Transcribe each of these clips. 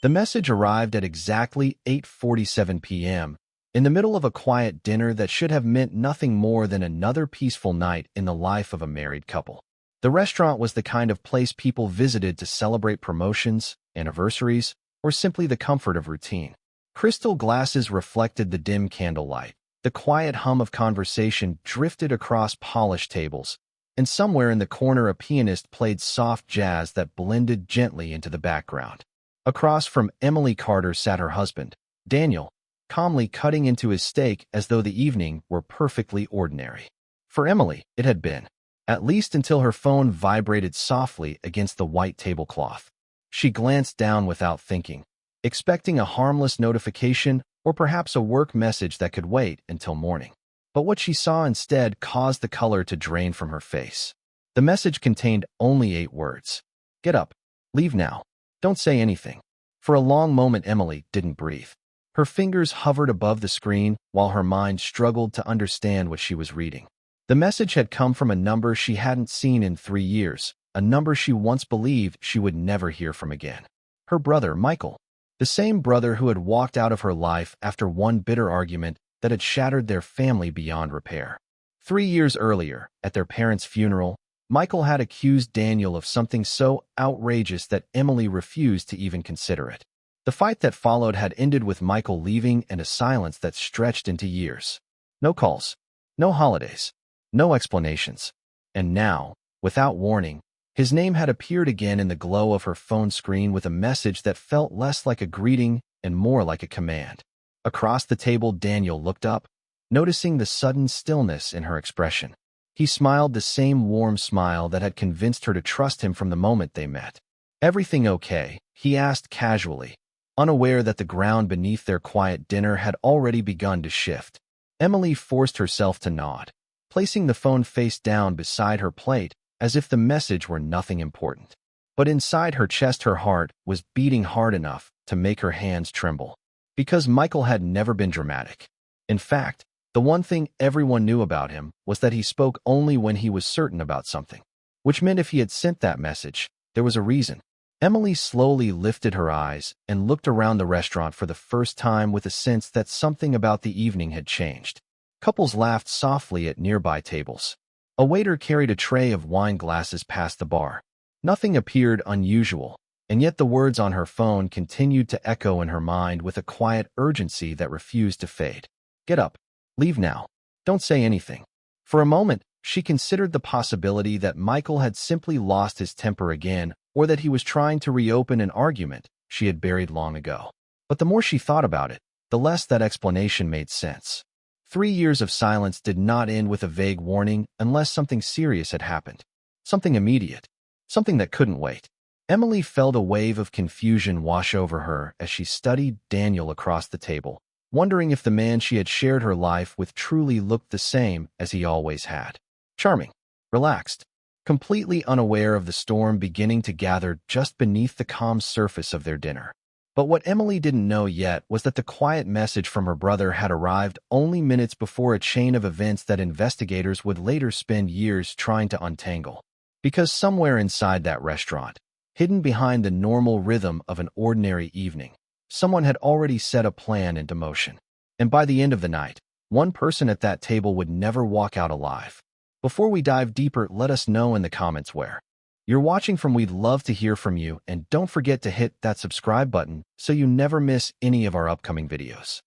The message arrived at exactly 8:47 p.m., in the middle of a quiet dinner that should have meant nothing more than another peaceful night in the life of a married couple. The restaurant was the kind of place people visited to celebrate promotions, anniversaries, or simply the comfort of routine. Crystal glasses reflected the dim candlelight. The quiet hum of conversation drifted across polished tables, and somewhere in the corner a pianist played soft jazz that blended gently into the background. Across from Emily Carter sat her husband, Daniel, calmly cutting into his steak as though the evening were perfectly ordinary. For Emily, it had been, at least until her phone vibrated softly against the white tablecloth. She glanced down without thinking, expecting a harmless notification or perhaps a work message that could wait until morning. But what she saw instead caused the color to drain from her face. The message contained only 8 words. Get up. Leave now. Don't say anything. For a long moment, Emily didn't breathe. Her fingers hovered above the screen while her mind struggled to understand what she was reading. The message had come from a number she hadn't seen in 3 years, a number she once believed she would never hear from again. Her brother, Michael. The same brother who had walked out of her life after one bitter argument that had shattered their family beyond repair. 3 years earlier, at their parents' funeral, Michael had accused Daniel of something so outrageous that Emily refused to even consider it. The fight that followed had ended with Michael leaving and a silence that stretched into years. No calls, no holidays, no explanations. And now, without warning, his name had appeared again in the glow of her phone screen with a message that felt less like a greeting and more like a command. Across the table, Daniel looked up, noticing the sudden stillness in her expression. He smiled the same warm smile that had convinced her to trust him from the moment they met. "Everything okay?" he asked casually, unaware that the ground beneath their quiet dinner had already begun to shift. Emily forced herself to nod, placing the phone face down beside her plate as if the message were nothing important. But inside her chest, her heart was beating hard enough to make her hands tremble. Because Michael had never been dramatic. In fact, the one thing everyone knew about him was that he spoke only when he was certain about something, which meant if he had sent that message, there was a reason. Emily slowly lifted her eyes and looked around the restaurant for the first time with a sense that something about the evening had changed. Couples laughed softly at nearby tables. A waiter carried a tray of wine glasses past the bar. Nothing appeared unusual, and yet the words on her phone continued to echo in her mind with a quiet urgency that refused to fade. Get up. Leave now. Don't say anything. For a moment, she considered the possibility that Michael had simply lost his temper again, or that he was trying to reopen an argument she had buried long ago. But the more she thought about it, the less that explanation made sense. 3 years of silence did not end with a vague warning unless something serious had happened. Something immediate. Something that couldn't wait. Emily felt a wave of confusion wash over her as she studied Daniel across the table, wondering if the man she had shared her life with truly looked the same as he always had. Charming, relaxed, completely unaware of the storm beginning to gather just beneath the calm surface of their dinner. But what Emily didn't know yet was that the quiet message from her brother had arrived only minutes before a chain of events that investigators would later spend years trying to untangle. Because somewhere inside that restaurant, hidden behind the normal rhythm of an ordinary evening, someone had already set a plan into motion. And by the end of the night, one person at that table would never walk out alive. Before we dive deeper, let us know in the comments where you're watching from. We'd love to hear from you, and don't forget to hit that subscribe button so you never miss any of our upcoming videos.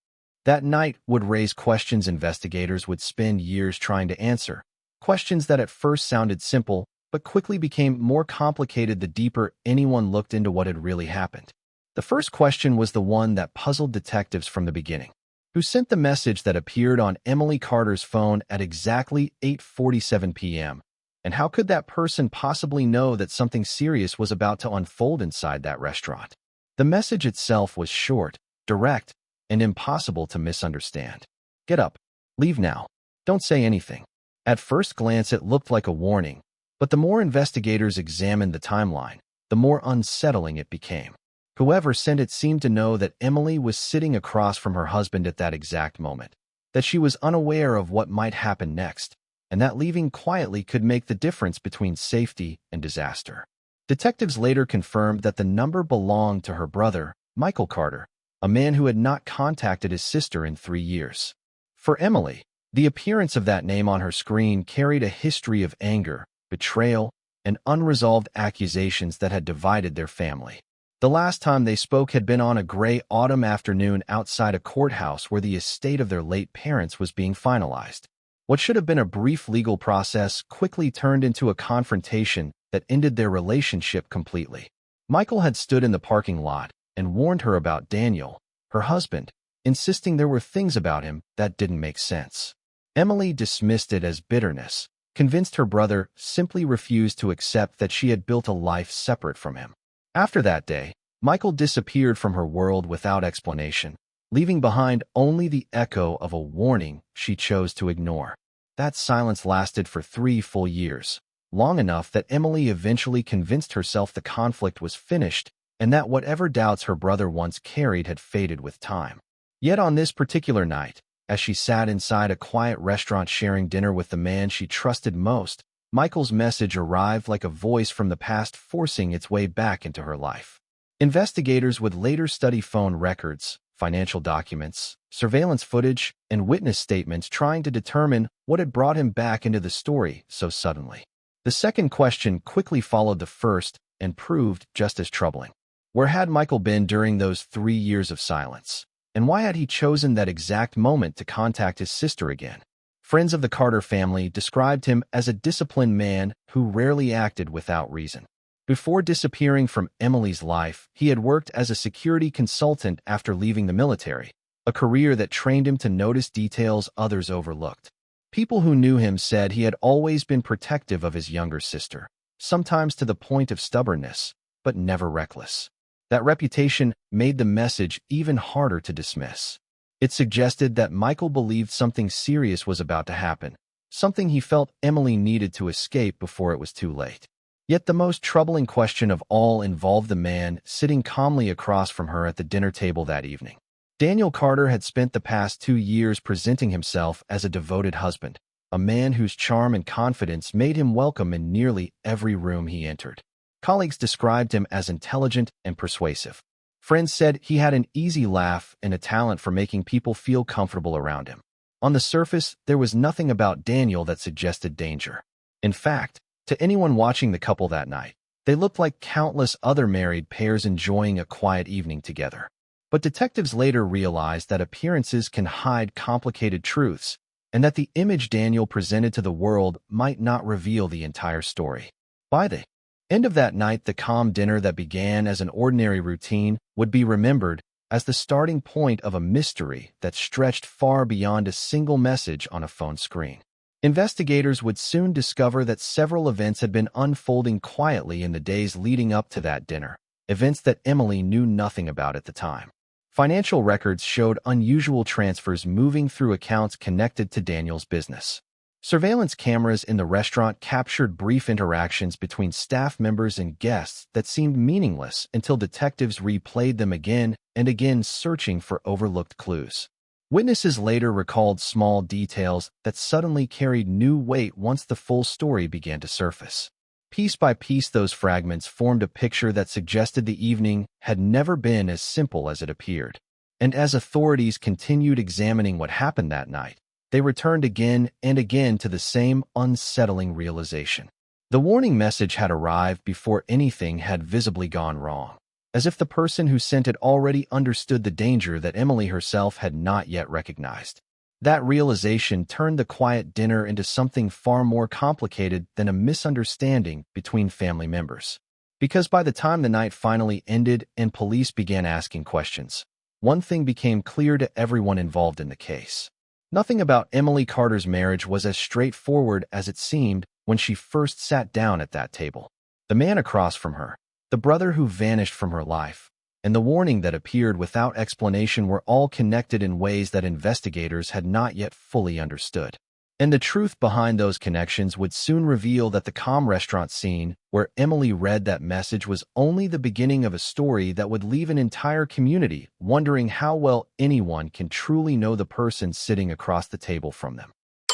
That night would raise questions investigators would spend years trying to answer, questions that at first sounded simple but quickly became more complicated the deeper anyone looked into what had really happened. The first question was the one that puzzled detectives from the beginning. Who sent the message that appeared on Emily Carter's phone at exactly 8:47 p.m.? And how could that person possibly know that something serious was about to unfold inside that restaurant? The message itself was short, direct, and impossible to misunderstand. Get up. Leave now. Don't say anything. At first glance, it looked like a warning, but the more investigators examined the timeline, the more unsettling it became. Whoever sent it seemed to know that Emily was sitting across from her husband at that exact moment, that she was unaware of what might happen next, and that leaving quietly could make the difference between safety and disaster. Detectives later confirmed that the number belonged to her brother, Michael Carter, a man who had not contacted his sister in 3 years. For Emily, the appearance of that name on her screen carried a history of anger, betrayal, and unresolved accusations that had divided their family. The last time they spoke had been on a gray autumn afternoon outside a courthouse where the estate of their late parents was being finalized. What should have been a brief legal process quickly turned into a confrontation that ended their relationship completely. Michael had stood in the parking lot and warned her about Daniel, her husband, insisting there were things about him that didn't make sense. Emily dismissed it as bitterness, convinced her brother simply refused to accept that she had built a life separate from him. After that day, Michael disappeared from her world without explanation, leaving behind only the echo of a warning she chose to ignore. That silence lasted for 3 full years, long enough that Emily eventually convinced herself the conflict was finished and that whatever doubts her brother once carried had faded with time. Yet on this particular night, as she sat inside a quiet restaurant sharing dinner with the man she trusted most, Michael's message arrived like a voice from the past forcing its way back into her life. Investigators would later study phone records, financial documents, surveillance footage, and witness statements trying to determine what had brought him back into the story so suddenly. The second question quickly followed the first and proved just as troubling. Where had Michael been during those 3 years of silence? And why had he chosen that exact moment to contact his sister again? Friends of the Carter family described him as a disciplined man who rarely acted without reason. Before disappearing from Emily's life, he had worked as a security consultant after leaving the military, a career that trained him to notice details others overlooked. People who knew him said he had always been protective of his younger sister, sometimes to the point of stubbornness, but never reckless. That reputation made the message even harder to dismiss. It suggested that Michael believed something serious was about to happen, something he felt Emily needed to escape before it was too late. Yet the most troubling question of all involved the man sitting calmly across from her at the dinner table that evening. Daniel Carter had spent the past 2 years presenting himself as a devoted husband, a man whose charm and confidence made him welcome in nearly every room he entered. Colleagues described him as intelligent and persuasive. Friends said he had an easy laugh and a talent for making people feel comfortable around him. On the surface, there was nothing about Daniel that suggested danger. In fact, to anyone watching the couple that night, they looked like countless other married pairs enjoying a quiet evening together. But detectives later realized that appearances can hide complicated truths, and that the image Daniel presented to the world might not reveal the entire story. By the end of that night, the calm dinner that began as an ordinary routine would be remembered as the starting point of a mystery that stretched far beyond a single message on a phone screen. Investigators would soon discover that several events had been unfolding quietly in the days leading up to that dinner, events that Emily knew nothing about at the time. Financial records showed unusual transfers moving through accounts connected to Daniel's business. Surveillance cameras in the restaurant captured brief interactions between staff members and guests that seemed meaningless until detectives replayed them again and again, searching for overlooked clues. Witnesses later recalled small details that suddenly carried new weight once the full story began to surface. Piece by piece, those fragments formed a picture that suggested the evening had never been as simple as it appeared. And as authorities continued examining what happened that night, they returned again and again to the same unsettling realization. The warning message had arrived before anything had visibly gone wrong, as if the person who sent it already understood the danger that Emily herself had not yet recognized. That realization turned the quiet dinner into something far more complicated than a misunderstanding between family members. Because by the time the night finally ended and police began asking questions, one thing became clear to everyone involved in the case. Nothing about Emily Carter's marriage was as straightforward as it seemed when she first sat down at that table. The man across from her, the brother who vanished from her life, and the warning that appeared without explanation were all connected in ways that investigators had not yet fully understood. And the truth behind those connections would soon reveal that the calm restaurant scene where Emily read that message was only the beginning of a story that would leave an entire community wondering how well anyone can truly know the person sitting across the table from them.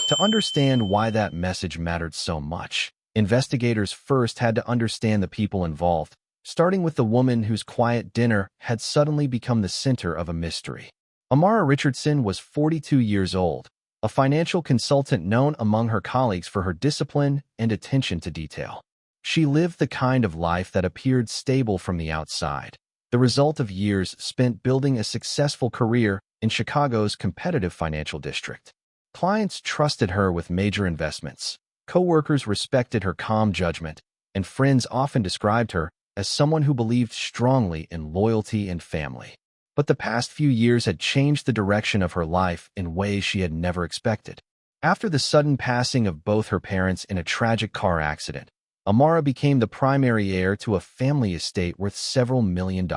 To understand why that message mattered so much, investigators first had to understand the people involved, starting with the woman whose quiet dinner had suddenly become the center of a mystery. Amara Richardson was 42 years old, a financial consultant known among her colleagues for her discipline and attention to detail. She lived the kind of life that appeared stable from the outside, the result of years spent building a successful career in Chicago's competitive financial district. Clients trusted her with major investments, coworkers respected her calm judgment, and friends often described her as someone who believed strongly in loyalty and family. But the past few years had changed the direction of her life in ways she had never expected. After the sudden passing of both her parents in a tragic car accident, Amara became the primary heir to a family estate worth several $million.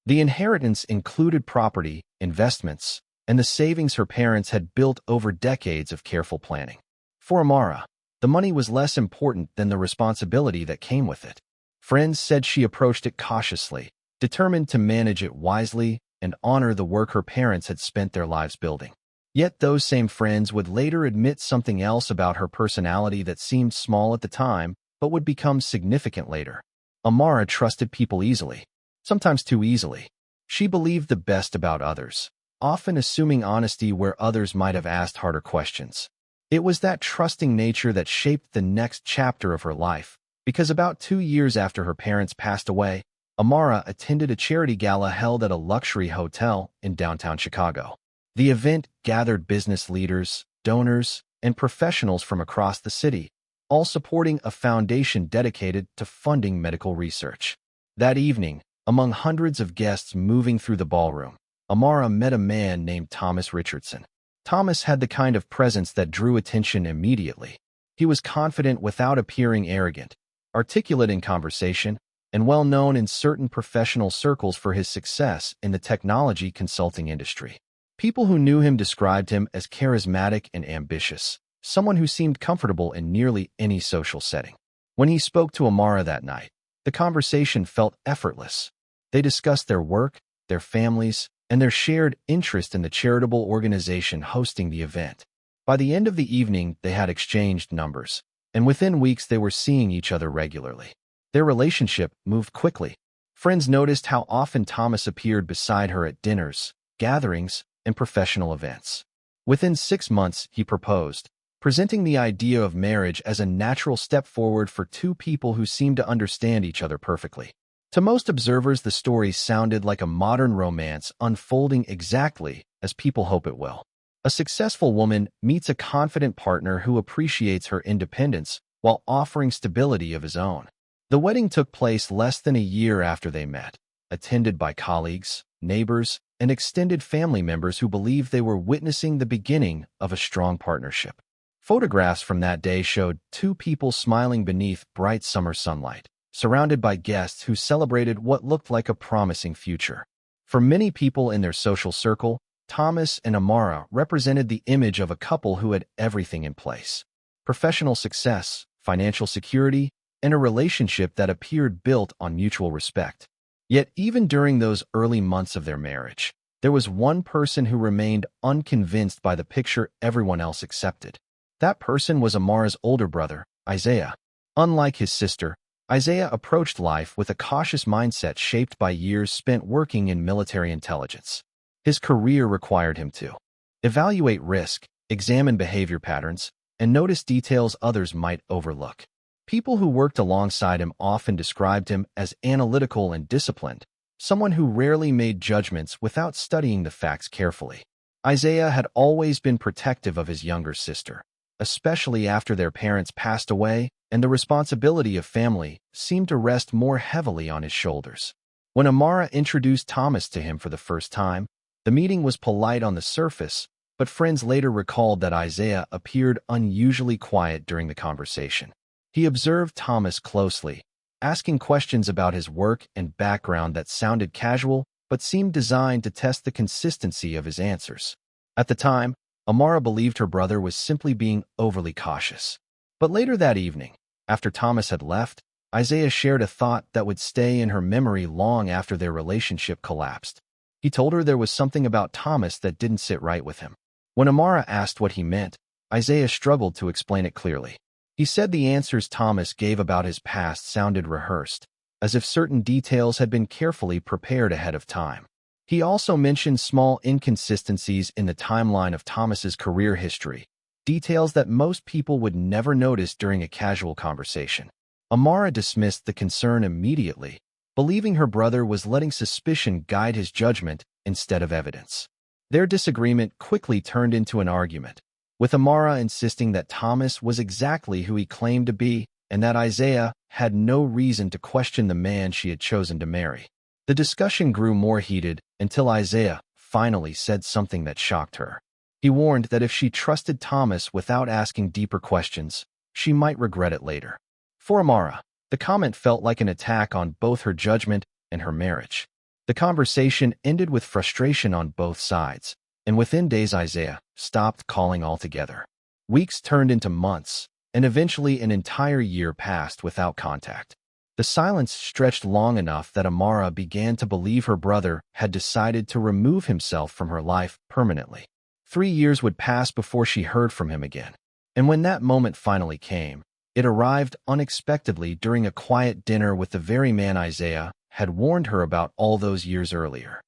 The inheritance included property, investments, and the savings her parents had built over decades of careful planning. For Amara, the money was less important than the responsibility that came with it. Friends said she approached it cautiously, determined to manage it wisely and honor the work her parents had spent their lives building. Yet those same friends would later admit something else about her personality that seemed small at the time, but would become significant later. Amara trusted people easily, sometimes too easily. She believed the best about others, often assuming honesty where others might have asked harder questions. It was that trusting nature that shaped the next chapter of her life, because about 2 years after her parents passed away, Amara attended a charity gala held at a luxury hotel in downtown Chicago. The event gathered business leaders, donors, and professionals from across the city, all supporting a foundation dedicated to funding medical research. That evening, among hundreds of guests moving through the ballroom, Amara met a man named Thomas Richardson. Thomas had the kind of presence that drew attention immediately. He was confident without appearing arrogant, articulate in conversation, and well known in certain professional circles for his success in the technology consulting industry. People who knew him described him as charismatic and ambitious, someone who seemed comfortable in nearly any social setting. When he spoke to Amara that night, the conversation felt effortless. They discussed their work, their families, and their shared interest in the charitable organization hosting the event. By the end of the evening, they had exchanged numbers, and within weeks they were seeing each other regularly. Their relationship moved quickly. Friends noticed how often Thomas appeared beside her at dinners, gatherings, and professional events. Within 6 months, he proposed, presenting the idea of marriage as a natural step forward for two people who seemed to understand each other perfectly. To most observers, the story sounded like a modern romance unfolding exactly as people hope it will. A successful woman meets a confident partner who appreciates her independence while offering stability of his own. The wedding took place less than a year after they met, attended by colleagues, neighbors, and extended family members who believed they were witnessing the beginning of a strong partnership. Photographs from that day showed two people smiling beneath bright summer sunlight, surrounded by guests who celebrated what looked like a promising future. For many people in their social circle, Thomas and Amara represented the image of a couple who had everything in place: professional success, financial security, and a relationship that appeared built on mutual respect. Yet even during those early months of their marriage, there was one person who remained unconvinced by the picture everyone else accepted. That person was Amara's older brother, Isaiah. Unlike his sister, Isaiah approached life with a cautious mindset shaped by years spent working in military intelligence. His career required him to evaluate risk, examine behavior patterns, and notice details others might overlook. People who worked alongside him often described him as analytical and disciplined, someone who rarely made judgments without studying the facts carefully. Isaiah had always been protective of his younger sister, especially after their parents passed away, and the responsibility of family seemed to rest more heavily on his shoulders. When Amara introduced Thomas to him for the first time, the meeting was polite on the surface, but friends later recalled that Isaiah appeared unusually quiet during the conversation. He observed Thomas closely, asking questions about his work and background that sounded casual but seemed designed to test the consistency of his answers. At the time, Amara believed her brother was simply being overly cautious. But later that evening, after Thomas had left, Isaiah shared a thought that would stay in her memory long after their relationship collapsed. He told her there was something about Thomas that didn't sit right with him. When Amara asked what he meant, Isaiah struggled to explain it clearly. He said the answers Thomas gave about his past sounded rehearsed, as if certain details had been carefully prepared ahead of time. He also mentioned small inconsistencies in the timeline of Thomas's career history, details that most people would never notice during a casual conversation. Amara dismissed the concern immediately, believing her brother was letting suspicion guide his judgment instead of evidence. Their disagreement quickly turned into an argument, with Amara insisting that Thomas was exactly who he claimed to be and that Isaiah had no reason to question the man she had chosen to marry. The discussion grew more heated until Isaiah finally said something that shocked her. He warned that if she trusted Thomas without asking deeper questions, she might regret it later. For Amara, the comment felt like an attack on both her judgment and her marriage. The conversation ended with frustration on both sides, and within days Isaiah stopped calling altogether. Weeks turned into months, and eventually an entire year passed without contact. The silence stretched long enough that Amara began to believe her brother had decided to remove himself from her life permanently. 3 years would pass before she heard from him again, and when that moment finally came, it arrived unexpectedly during a quiet dinner with the very man Isaiah had warned her about all those years earlier.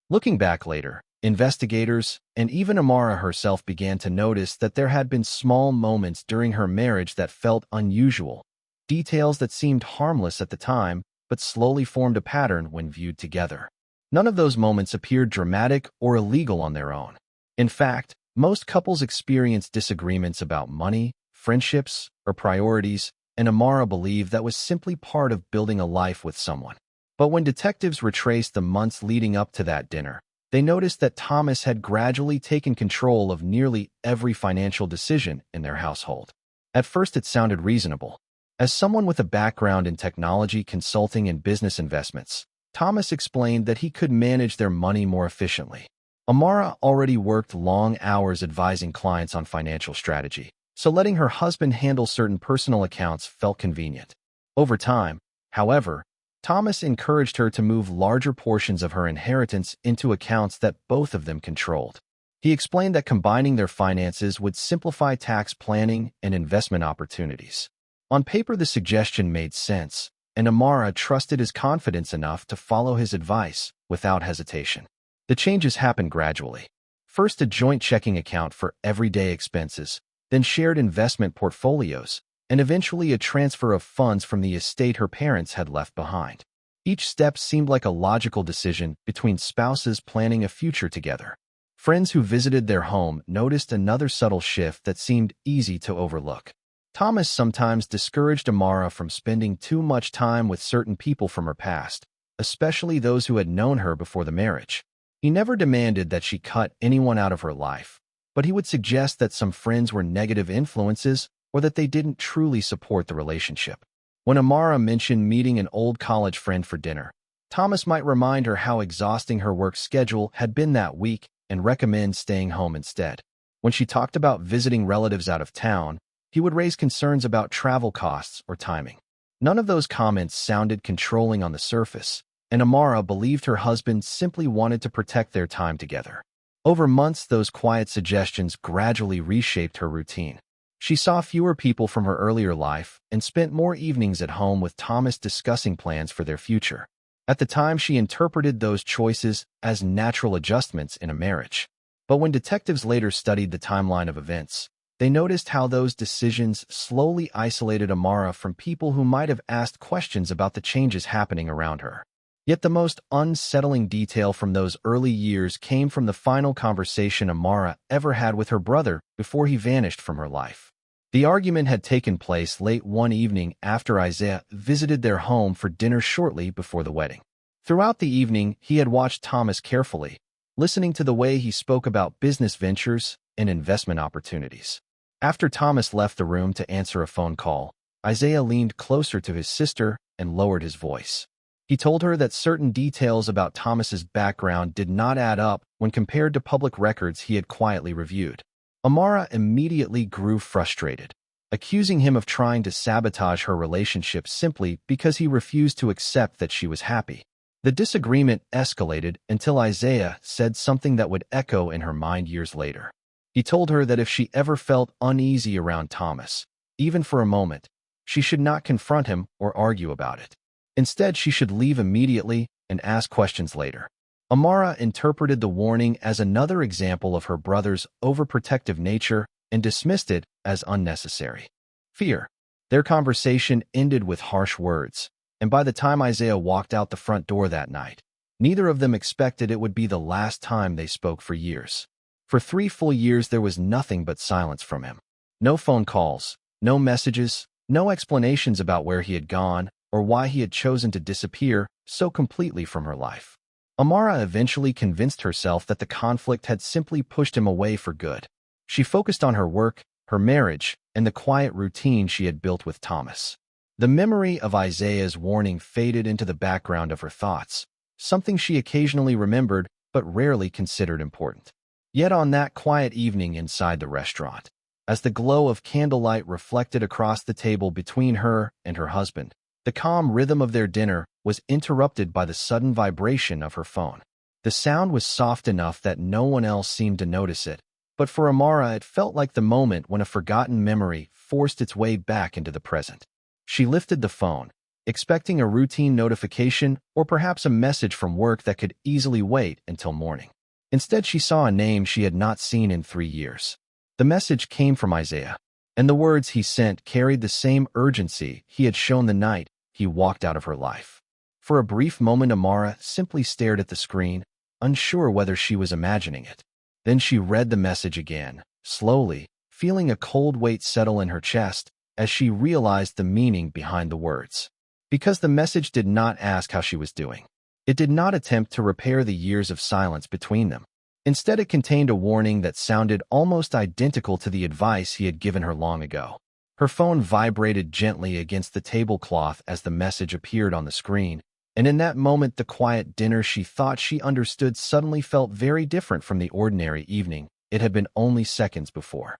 Looking back later, investigators and even Amara herself began to notice that there had been small moments during her marriage that felt unusual, details that seemed harmless at the time but slowly formed a pattern when viewed together. None of those moments appeared dramatic or illegal on their own. In fact, most couples experienced disagreements about money, friendships, or priorities, and Amara believed that was simply part of building a life with someone. But when detectives retraced the months leading up to that dinner, they noticed that Thomas had gradually taken control of nearly every financial decision in their household. At first it sounded reasonable. As someone with a background in technology consulting and business investments, Thomas explained that he could manage their money more efficiently. Amara already worked long hours advising clients on financial strategy, so letting her husband handle certain personal accounts felt convenient. Over time, however, Thomas encouraged her to move larger portions of her inheritance into accounts that both of them controlled. He explained that combining their finances would simplify tax planning and investment opportunities. On paper, the suggestion made sense, and Amara trusted his confidence enough to follow his advice without hesitation. The changes happened gradually. First, a joint checking account for everyday expenses, then shared investment portfolios, and eventually a transfer of funds from the estate her parents had left behind. Each step seemed like a logical decision between spouses planning a future together. Friends who visited their home noticed another subtle shift that seemed easy to overlook. Thomas sometimes discouraged Amara from spending too much time with certain people from her past, especially those who had known her before the marriage. He never demanded that she cut anyone out of her life, but he would suggest that some friends were negative influences or that they didn't truly support the relationship. When Amara mentioned meeting an old college friend for dinner, Thomas might remind her how exhausting her work schedule had been that week and recommend staying home instead. When she talked about visiting relatives out of town, he would raise concerns about travel costs or timing. None of those comments sounded controlling on the surface, and Amara believed her husband simply wanted to protect their time together. Over months, those quiet suggestions gradually reshaped her routine. She saw fewer people from her earlier life and spent more evenings at home with Thomas discussing plans for their future. At the time, she interpreted those choices as natural adjustments in a marriage. But when detectives later studied the timeline of events, they noticed how those decisions slowly isolated Amara from people who might have asked questions about the changes happening around her. Yet the most unsettling detail from those early years came from the final conversation Amara ever had with her brother before he vanished from her life. The argument had taken place late one evening after Isaiah visited their home for dinner shortly before the wedding. Throughout the evening, he had watched Thomas carefully, listening to the way he spoke about business ventures and investment opportunities. After Thomas left the room to answer a phone call, Isaiah leaned closer to his sister and lowered his voice. He told her that certain details about Thomas's background did not add up when compared to public records he had quietly reviewed. Amara immediately grew frustrated, accusing him of trying to sabotage her relationship simply because he refused to accept that she was happy. The disagreement escalated until Isaiah said something that would echo in her mind years later. He told her that if she ever felt uneasy around Thomas, even for a moment, she should not confront him or argue about it. Instead, she should leave immediately and ask questions later. Amara interpreted the warning as another example of her brother's overprotective nature and dismissed it as unnecessary. Fear. Their conversation ended with harsh words, and by the time Isaiah walked out the front door that night, neither of them expected it would be the last time they spoke for years. For 3 full years, there was nothing but silence from him. No phone calls, no messages, no explanations about where he had gone or why he had chosen to disappear so completely from her life. Amara eventually convinced herself that the conflict had simply pushed him away for good. She focused on her work, her marriage, and the quiet routine she had built with Thomas. The memory of Isaiah's warning faded into the background of her thoughts, something she occasionally remembered but rarely considered important. Yet on that quiet evening inside the restaurant, as the glow of candlelight reflected across the table between her and her husband, the calm rhythm of their dinner was interrupted by the sudden vibration of her phone. The sound was soft enough that no one else seemed to notice it, but for Amara it felt like the moment when a forgotten memory forced its way back into the present. She lifted the phone, expecting a routine notification or perhaps a message from work that could easily wait until morning. Instead, she saw a name she had not seen in 3 years. The message came from Isaiah, and the words he sent carried the same urgency he had shown the night he walked out of her life. For a brief moment, Amara simply stared at the screen, unsure whether she was imagining it. Then she read the message again, slowly, feeling a cold weight settle in her chest as she realized the meaning behind the words. Because the message did not ask how she was doing. It did not attempt to repair the years of silence between them. Instead, it contained a warning that sounded almost identical to the advice he had given her long ago. Her phone vibrated gently against the tablecloth as the message appeared on the screen, and in that moment the quiet dinner she thought she understood suddenly felt very different from the ordinary evening it had been only seconds before.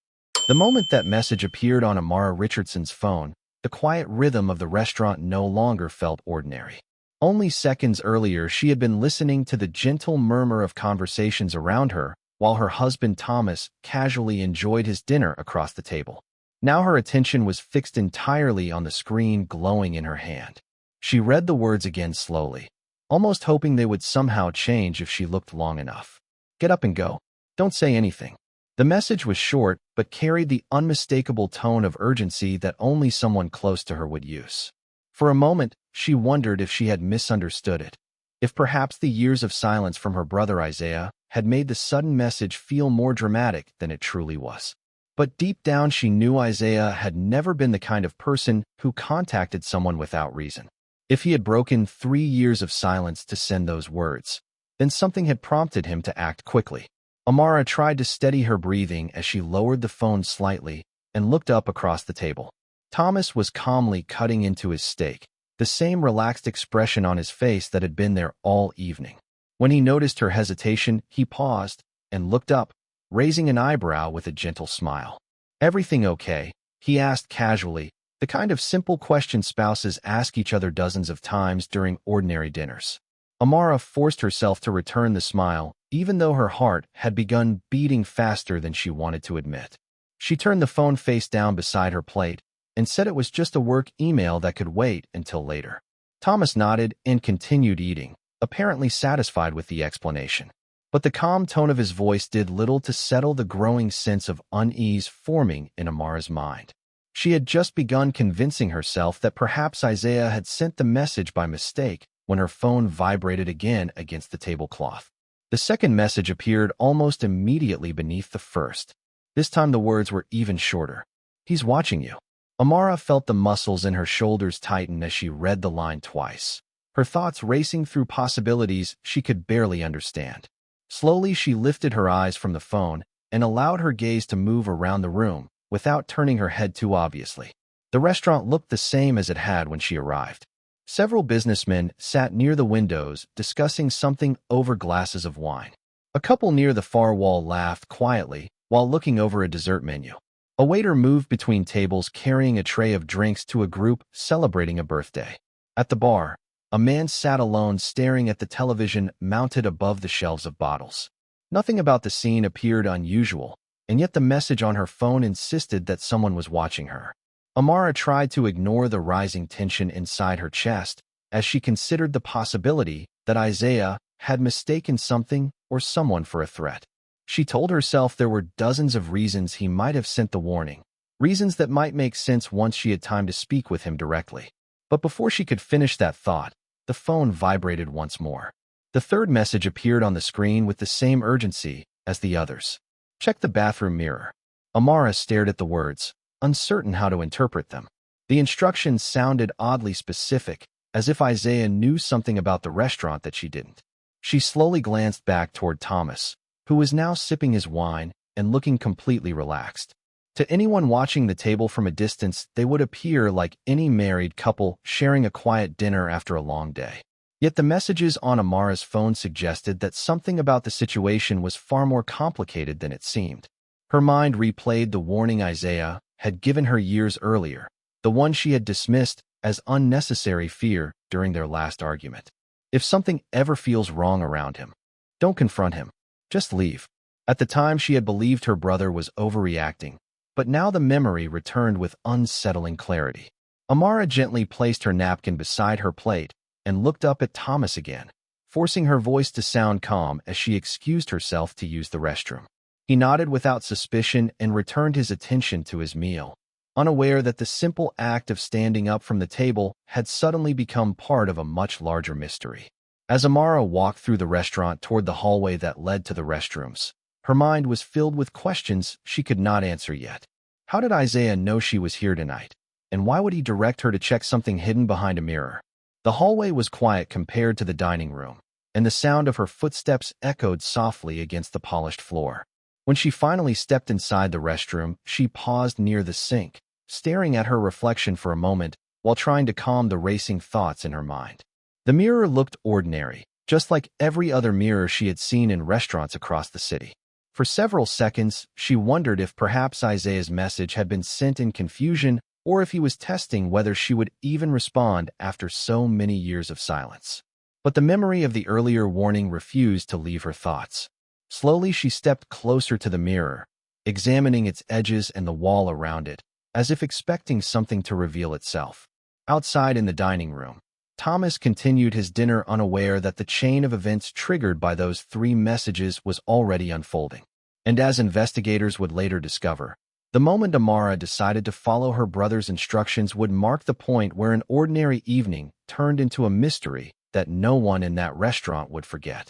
The moment that message appeared on Amara Richardson's phone, the quiet rhythm of the restaurant no longer felt ordinary. Only seconds earlier, she had been listening to the gentle murmur of conversations around her while her husband Thomas casually enjoyed his dinner across the table. Now her attention was fixed entirely on the screen glowing in her hand. She read the words again slowly, almost hoping they would somehow change if she looked long enough. Get up and go. Don't say anything. The message was short, but carried the unmistakable tone of urgency that only someone close to her would use. For a moment, she wondered if she had misunderstood it, if perhaps the years of silence from her brother Isaiah had made the sudden message feel more dramatic than it truly was. But deep down she knew Isaiah had never been the kind of person who contacted someone without reason. If he had broken 3 years of silence to send those words, then something had prompted him to act quickly. Amara tried to steady her breathing as she lowered the phone slightly and looked up across the table. Thomas was calmly cutting into his steak, the same relaxed expression on his face that had been there all evening. When he noticed her hesitation, he paused and looked up, raising an eyebrow with a gentle smile. "Everything okay?" he asked casually, the kind of simple question spouses ask each other dozens of times during ordinary dinners. Amara forced herself to return the smile, even though her heart had begun beating faster than she wanted to admit. She turned the phone face down beside her plate and said it was just a work email that could wait until later. Thomas nodded and continued eating, apparently satisfied with the explanation. But the calm tone of his voice did little to settle the growing sense of unease forming in Amara's mind. She had just begun convincing herself that perhaps Isaiah had sent the message by mistake when her phone vibrated again against the tablecloth. The second message appeared almost immediately beneath the first. This time the words were even shorter. "He's watching you." Amara felt the muscles in her shoulders tighten as she read the line twice, her thoughts racing through possibilities she could barely understand. Slowly, she lifted her eyes from the phone and allowed her gaze to move around the room without turning her head too obviously. The restaurant looked the same as it had when she arrived. Several businessmen sat near the windows discussing something over glasses of wine. A couple near the far wall laughed quietly while looking over a dessert menu. A waiter moved between tables carrying a tray of drinks to a group celebrating a birthday. At the bar, a man sat alone staring at the television mounted above the shelves of bottles. Nothing about the scene appeared unusual, and yet the message on her phone insisted that someone was watching her. Amara tried to ignore the rising tension inside her chest as she considered the possibility that Isaiah had mistaken something or someone for a threat. She told herself there were dozens of reasons he might have sent the warning, reasons that might make sense once she had time to speak with him directly. But before she could finish that thought, the phone vibrated once more. The third message appeared on the screen with the same urgency as the others. Check the bathroom mirror. Amara stared at the words, uncertain how to interpret them. The instructions sounded oddly specific, as if Isaiah knew something about the restaurant that she didn't. She slowly glanced back toward Thomas, who was now sipping his wine and looking completely relaxed. To anyone watching the table from a distance, they would appear like any married couple sharing a quiet dinner after a long day. Yet the messages on Amara's phone suggested that something about the situation was far more complicated than it seemed. Her mind replayed the warning Isaiah had given her years earlier, the one she had dismissed as unnecessary fear during their last argument. If something ever feels wrong around him, don't confront him. Just leave. At the time, she had believed her brother was overreacting, but now the memory returned with unsettling clarity. Amara gently placed her napkin beside her plate and looked up at Thomas again, forcing her voice to sound calm as she excused herself to use the restroom. He nodded without suspicion and returned his attention to his meal, unaware that the simple act of standing up from the table had suddenly become part of a much larger mystery. As Amara walked through the restaurant toward the hallway that led to the restrooms, her mind was filled with questions she could not answer yet. How did Isaiah know she was here tonight? And why would he direct her to check something hidden behind a mirror? The hallway was quiet compared to the dining room, and the sound of her footsteps echoed softly against the polished floor. When she finally stepped inside the restroom, she paused near the sink, staring at her reflection for a moment while trying to calm the racing thoughts in her mind. The mirror looked ordinary, just like every other mirror she had seen in restaurants across the city. For several seconds, she wondered if perhaps Isaiah's message had been sent in confusion or if he was testing whether she would even respond after so many years of silence. But the memory of the earlier warning refused to leave her thoughts. Slowly, she stepped closer to the mirror, examining its edges and the wall around it, as if expecting something to reveal itself. Outside in the dining room, Thomas continued his dinner, unaware that the chain of events triggered by those 3 messages was already unfolding. And as investigators would later discover, the moment Amara decided to follow her brother's instructions would mark the point where an ordinary evening turned into a mystery that no one in that restaurant would forget.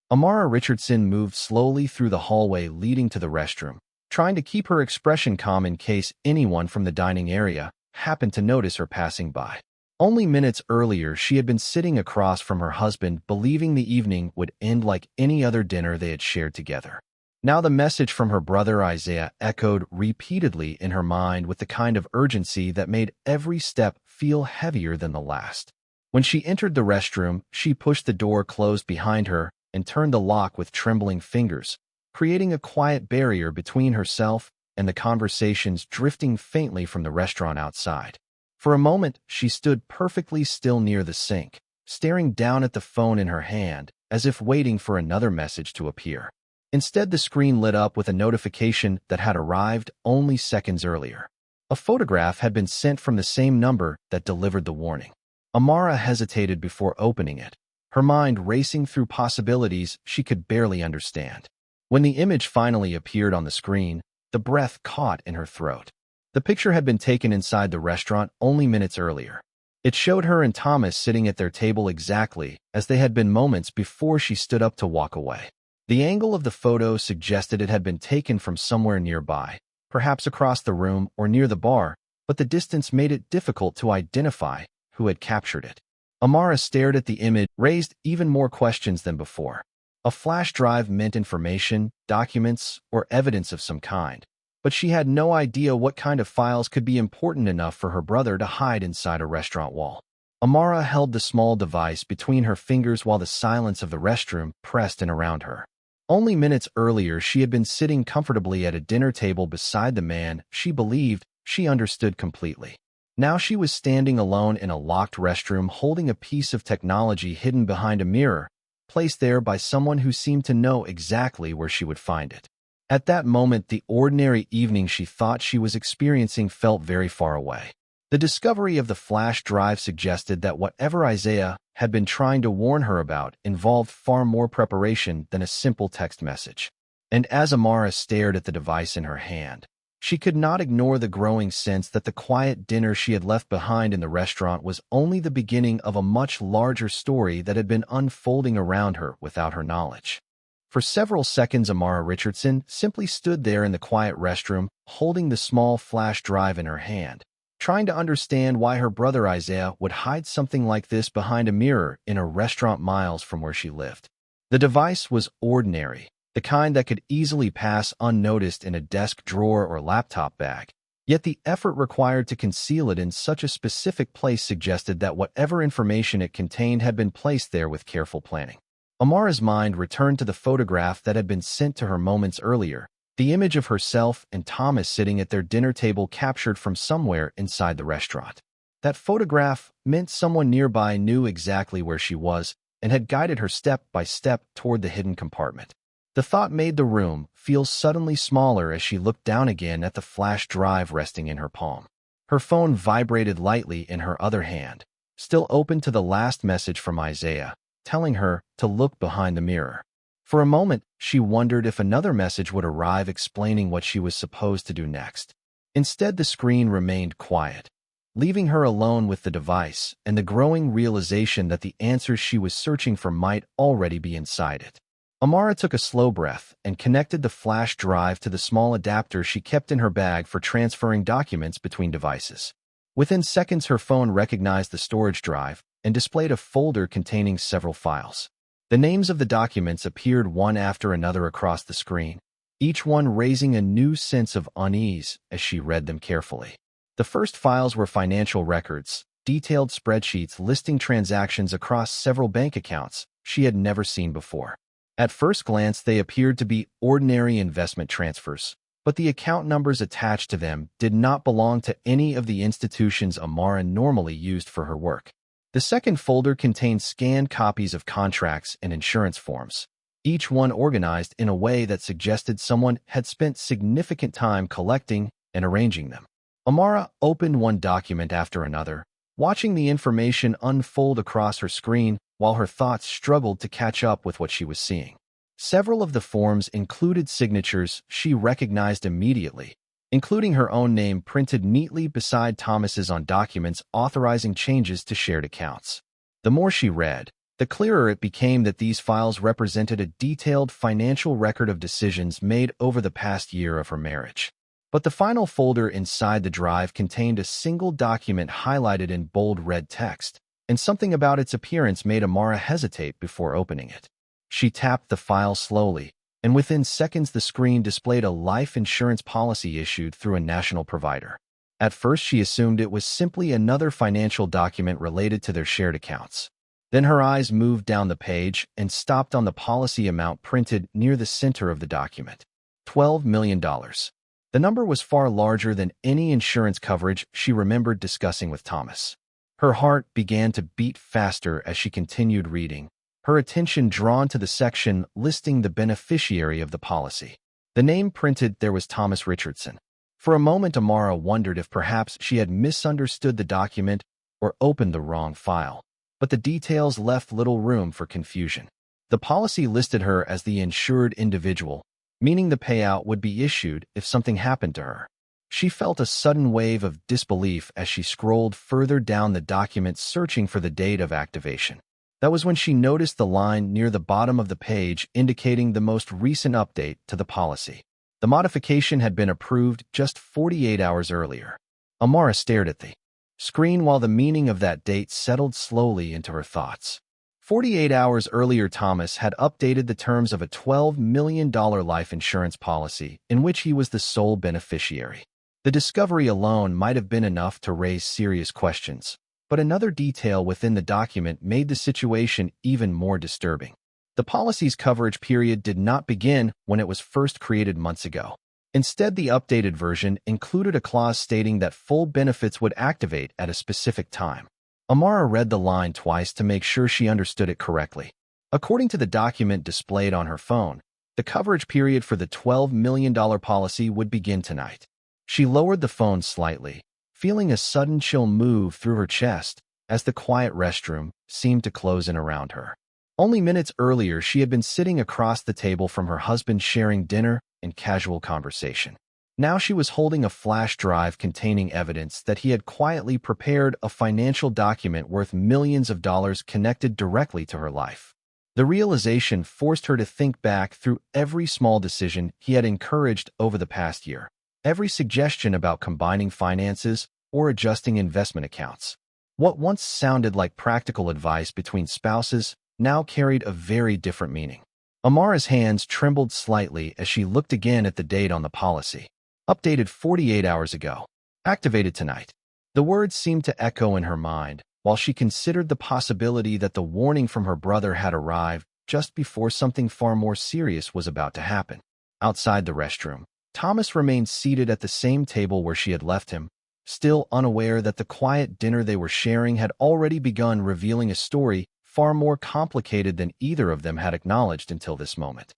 Amara Richardson moved slowly through the hallway leading to the restroom, trying to keep her expression calm in case anyone from the dining area happened to notice her passing by. Only minutes earlier, she had been sitting across from her husband, believing the evening would end like any other dinner they had shared together. Now the message from her brother Isaiah echoed repeatedly in her mind with the kind of urgency that made every step feel heavier than the last. When she entered the restroom, she pushed the door closed behind her and turned the lock with trembling fingers, creating a quiet barrier between herself and the conversations drifting faintly from the restaurant outside. For a moment, she stood perfectly still near the sink, staring down at the phone in her hand, as if waiting for another message to appear. Instead, the screen lit up with a notification that had arrived only seconds earlier. A photograph had been sent from the same number that delivered the warning. Amara hesitated before opening it, her mind racing through possibilities she could barely understand. When the image finally appeared on the screen, the breath caught in her throat. The picture had been taken inside the restaurant only minutes earlier. It showed her and Thomas sitting at their table exactly as they had been moments before she stood up to walk away. The angle of the photo suggested it had been taken from somewhere nearby, perhaps across the room or near the bar, but the distance made it difficult to identify who had captured it. Amara stared at the image, raised even more questions than before. A flash drive meant information, documents, or evidence of some kind, but she had no idea what kind of files could be important enough for her brother to hide inside a restaurant wall. Amara held the small device between her fingers while the silence of the restroom pressed in around her. Only minutes earlier, she had been sitting comfortably at a dinner table beside the man she believed she understood completely. Now she was standing alone in a locked restroom holding a piece of technology hidden behind a mirror, placed there by someone who seemed to know exactly where she would find it. At that moment, the ordinary evening she thought she was experiencing felt very far away. The discovery of the flash drive suggested that whatever Isaiah had been trying to warn her about involved far more preparation than a simple text message. And as Amara stared at the device in her hand, she could not ignore the growing sense that the quiet dinner she had left behind in the restaurant was only the beginning of a much larger story that had been unfolding around her without her knowledge. For several seconds, Amara Richardson simply stood there in the quiet restroom, holding the small flash drive in her hand, trying to understand why her brother Isaiah would hide something like this behind a mirror in a restaurant miles from where she lived. The device was ordinary, the kind that could easily pass unnoticed in a desk drawer or laptop bag. Yet the effort required to conceal it in such a specific place suggested that whatever information it contained had been placed there with careful planning. Amara's mind returned to the photograph that had been sent to her moments earlier, the image of herself and Thomas sitting at their dinner table captured from somewhere inside the restaurant. That photograph meant someone nearby knew exactly where she was and had guided her step by step toward the hidden compartment. The thought made the room feel suddenly smaller as she looked down again at the flash drive resting in her palm. Her phone vibrated lightly in her other hand, still open to the last message from Isaiah, telling her to look behind the mirror. For a moment, she wondered if another message would arrive explaining what she was supposed to do next. Instead, the screen remained quiet, leaving her alone with the device and the growing realization that the answers she was searching for might already be inside it. Amara took a slow breath and connected the flash drive to the small adapter she kept in her bag for transferring documents between devices. Within seconds, her phone recognized the storage drive and displayed a folder containing several files. The names of the documents appeared one after another across the screen, each one raising a new sense of unease as she read them carefully. The first files were financial records, detailed spreadsheets listing transactions across several bank accounts she had never seen before. At first glance, they appeared to be ordinary investment transfers, but the account numbers attached to them did not belong to any of the institutions Amara normally used for her work. The second folder contained scanned copies of contracts and insurance forms, each one organized in a way that suggested someone had spent significant time collecting and arranging them. Amara opened one document after another, watching the information unfold across her screen while her thoughts struggled to catch up with what she was seeing. Several of the forms included signatures she recognized immediately, including her own name printed neatly beside Thomas's on documents authorizing changes to shared accounts. The more she read, the clearer it became that these files represented a detailed financial record of decisions made over the past year of her marriage. But the final folder inside the drive contained a single document highlighted in bold red text, and something about its appearance made Amara hesitate before opening it. She tapped the file slowly, and within seconds the screen displayed a life insurance policy issued through a national provider. At first she assumed it was simply another financial document related to their shared accounts. Then her eyes moved down the page and stopped on the policy amount printed near the center of the document. $12 million. The number was far larger than any insurance coverage she remembered discussing with Thomas. Her heart began to beat faster as she continued reading, her attention drawn to the section listing the beneficiary of the policy. The name printed there was Thomas Richardson. For a moment, Amara wondered if perhaps she had misunderstood the document or opened the wrong file. But the details left little room for confusion. The policy listed her as the insured individual, meaning the payout would be issued if something happened to her. She felt a sudden wave of disbelief as she scrolled further down the document searching for the date of activation. That was when she noticed the line near the bottom of the page indicating the most recent update to the policy. The modification had been approved just 48 hours earlier. Amara stared at the screen while the meaning of that date settled slowly into her thoughts. 48 hours earlier, Thomas had updated the terms of a $12 million life insurance policy in which he was the sole beneficiary. The discovery alone might have been enough to raise serious questions, but another detail within the document made the situation even more disturbing. The policy's coverage period did not begin when it was first created months ago. Instead, the updated version included a clause stating that full benefits would activate at a specific time. Amara read the line twice to make sure she understood it correctly. According to the document displayed on her phone, the coverage period for the $12 million policy would begin tonight. She lowered the phone slightly, feeling a sudden chill move through her chest as the quiet restroom seemed to close in around her. Only minutes earlier, she had been sitting across the table from her husband, sharing dinner and casual conversation. Now she was holding a flash drive containing evidence that he had quietly prepared a financial document worth millions of dollars connected directly to her life. The realization forced her to think back through every small decision he had encouraged over the past year, every suggestion about combining finances or adjusting investment accounts. What once sounded like practical advice between spouses now carried a very different meaning. Amara's hands trembled slightly as she looked again at the date on the policy. Updated 48 hours ago. Activated tonight. The words seemed to echo in her mind, while she considered the possibility that the warning from her brother had arrived just before something far more serious was about to happen. Outside the restroom, Thomas remained seated at the same table where she had left him, still unaware that the quiet dinner they were sharing had already begun revealing a story far more complicated than either of them had acknowledged until this moment.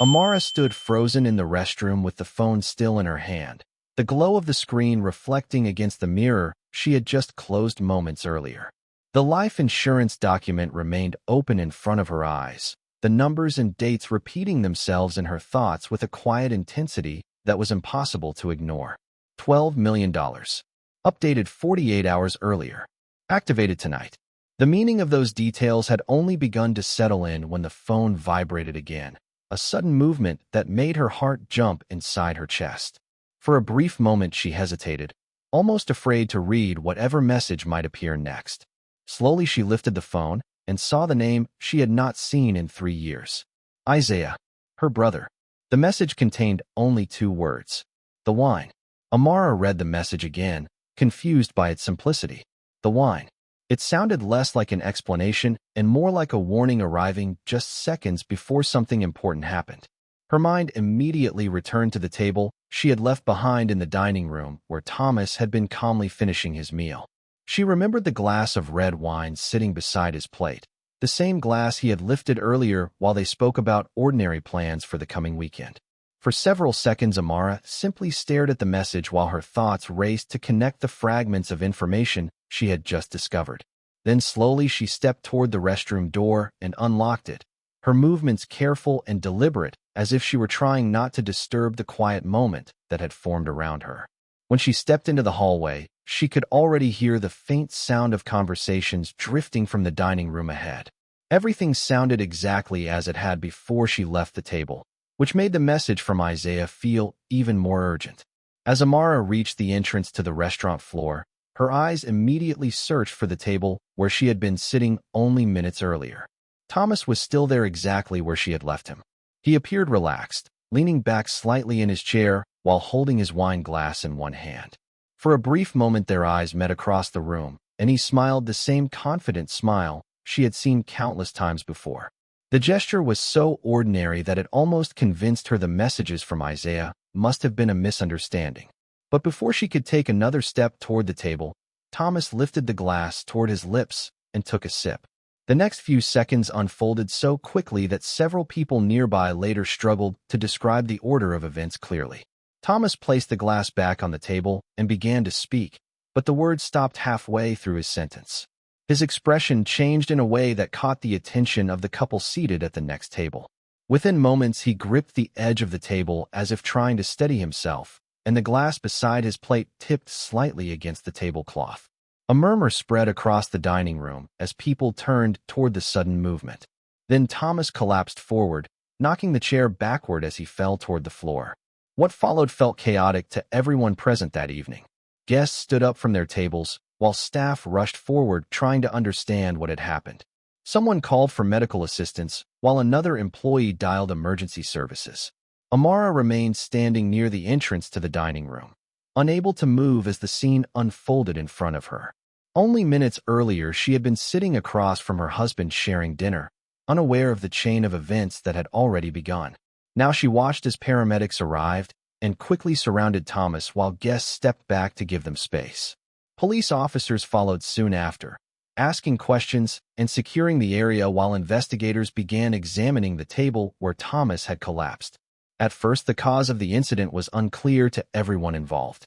Amara stood frozen in the restroom with the phone still in her hand, the glow of the screen reflecting against the mirror she had just closed moments earlier. The life insurance document remained open in front of her eyes, the numbers and dates repeating themselves in her thoughts with a quiet intensity that was impossible to ignore. $12 million. Updated 48 hours earlier. Activated tonight. The meaning of those details had only begun to settle in when the phone vibrated again, a sudden movement that made her heart jump inside her chest. For a brief moment she hesitated, almost afraid to read whatever message might appear next. Slowly she lifted the phone and saw the name she had not seen in 3 years. Isaiah, her brother. The message contained only 2 words. The wine. Amara read the message again, confused by its simplicity. The wine. It sounded less like an explanation and more like a warning arriving just seconds before something important happened. Her mind immediately returned to the table she had left behind in the dining room where Thomas had been calmly finishing his meal. She remembered the glass of red wine sitting beside his plate, the same glass he had lifted earlier while they spoke about ordinary plans for the coming weekend. For several seconds, Amara simply stared at the message while her thoughts raced to connect the fragments of information she had just discovered. Then slowly she stepped toward the restroom door and unlocked it, her movements careful and deliberate, as if she were trying not to disturb the quiet moment that had formed around her. When she stepped into the hallway, she could already hear the faint sound of conversations drifting from the dining room ahead. Everything sounded exactly as it had before she left the table, which made the message from Isaiah feel even more urgent. As Amara reached the entrance to the restaurant floor, her eyes immediately searched for the table where she had been sitting only minutes earlier. Thomas was still there exactly where she had left him. He appeared relaxed, leaning back slightly in his chair while holding his wine glass in one hand. For a brief moment their eyes met across the room, and he smiled the same confident smile she had seen countless times before. The gesture was so ordinary that it almost convinced her the messages from Isaiah must have been a misunderstanding. But before she could take another step toward the table, Thomas lifted the glass toward his lips and took a sip. The next few seconds unfolded so quickly that several people nearby later struggled to describe the order of events clearly. Thomas placed the glass back on the table and began to speak, but the words stopped halfway through his sentence. His expression changed in a way that caught the attention of the couple seated at the next table. Within moments, he gripped the edge of the table as if trying to steady himself, and the glass beside his plate tipped slightly against the tablecloth. A murmur spread across the dining room as people turned toward the sudden movement. Then Thomas collapsed forward, knocking the chair backward as he fell toward the floor. What followed felt chaotic to everyone present that evening. Guests stood up from their tables, while staff rushed forward trying to understand what had happened. Someone called for medical assistance, while another employee dialed emergency services. Amara remained standing near the entrance to the dining room, unable to move as the scene unfolded in front of her. Only minutes earlier, she had been sitting across from her husband sharing dinner, unaware of the chain of events that had already begun. Now she watched as paramedics arrived and quickly surrounded Thomas while guests stepped back to give them space. Police officers followed soon after, asking questions and securing the area while investigators began examining the table where Thomas had collapsed. At first, the cause of the incident was unclear to everyone involved.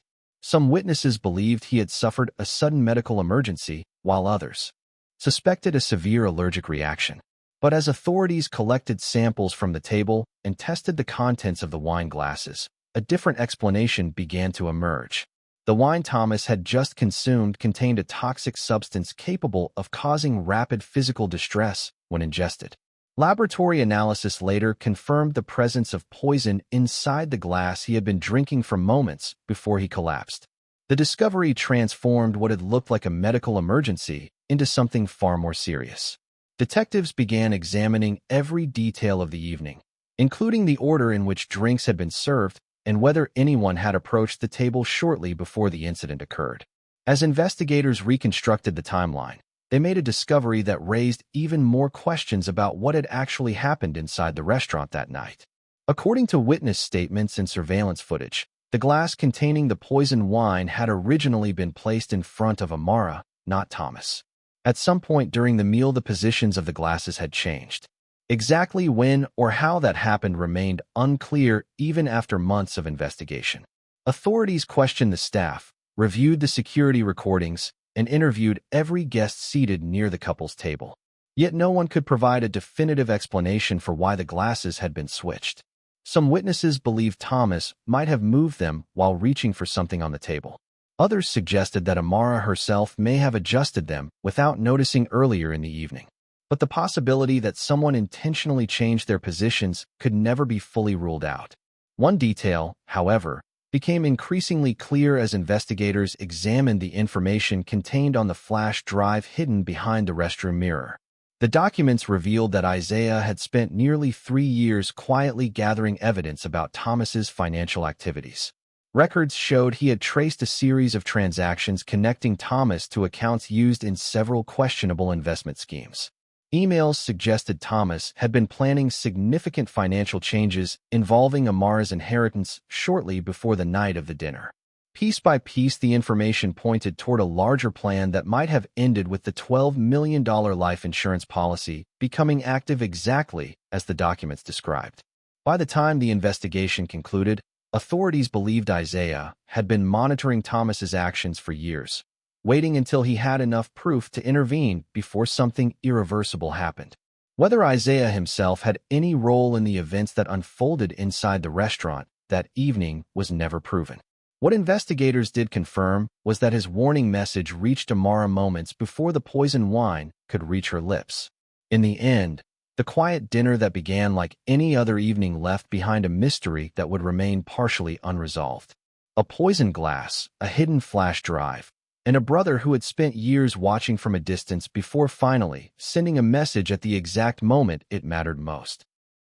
Some witnesses believed he had suffered a sudden medical emergency, while others suspected a severe allergic reaction. But as authorities collected samples from the table and tested the contents of the wine glasses, a different explanation began to emerge. The wine Thomas had just consumed contained a toxic substance capable of causing rapid physical distress when ingested. Laboratory analysis later confirmed the presence of poison inside the glass he had been drinking for moments before he collapsed. The discovery transformed what had looked like a medical emergency into something far more serious. Detectives began examining every detail of the evening, including the order in which drinks had been served and whether anyone had approached the table shortly before the incident occurred. As investigators reconstructed the timeline, they made a discovery that raised even more questions about what had actually happened inside the restaurant that night. According to witness statements and surveillance footage, the glass containing the poisoned wine had originally been placed in front of Amara, not Thomas. At some point during the meal, the positions of the glasses had changed. Exactly when or how that happened remained unclear even after months of investigation. Authorities questioned the staff, reviewed the security recordings, and interviewed every guest seated near the couple's table. Yet no one could provide a definitive explanation for why the glasses had been switched. Some witnesses believed Thomas might have moved them while reaching for something on the table. Others suggested that Amara herself may have adjusted them without noticing earlier in the evening. But the possibility that someone intentionally changed their positions could never be fully ruled out. One detail, however, became increasingly clear as investigators examined the information contained on the flash drive hidden behind the restroom mirror. The documents revealed that Isaiah had spent nearly 3 years quietly gathering evidence about Thomas's financial activities. Records showed he had traced a series of transactions connecting Thomas to accounts used in several questionable investment schemes. Emails suggested Thomas had been planning significant financial changes involving Amara's inheritance shortly before the night of the dinner. Piece by piece, the information pointed toward a larger plan that might have ended with the $12 million life insurance policy becoming active exactly as the documents described. By the time the investigation concluded, authorities believed Isaiah had been monitoring Thomas's actions for years, waiting until he had enough proof to intervene before something irreversible happened. Whether Isaiah himself had any role in the events that unfolded inside the restaurant that evening was never proven. What investigators did confirm was that his warning message reached Amara moments before the poisoned wine could reach her lips. In the end, the quiet dinner that began like any other evening left behind a mystery that would remain partially unresolved. A poisoned glass, a hidden flash drive, and a brother who had spent years watching from a distance before finally sending a message at the exact moment it mattered most.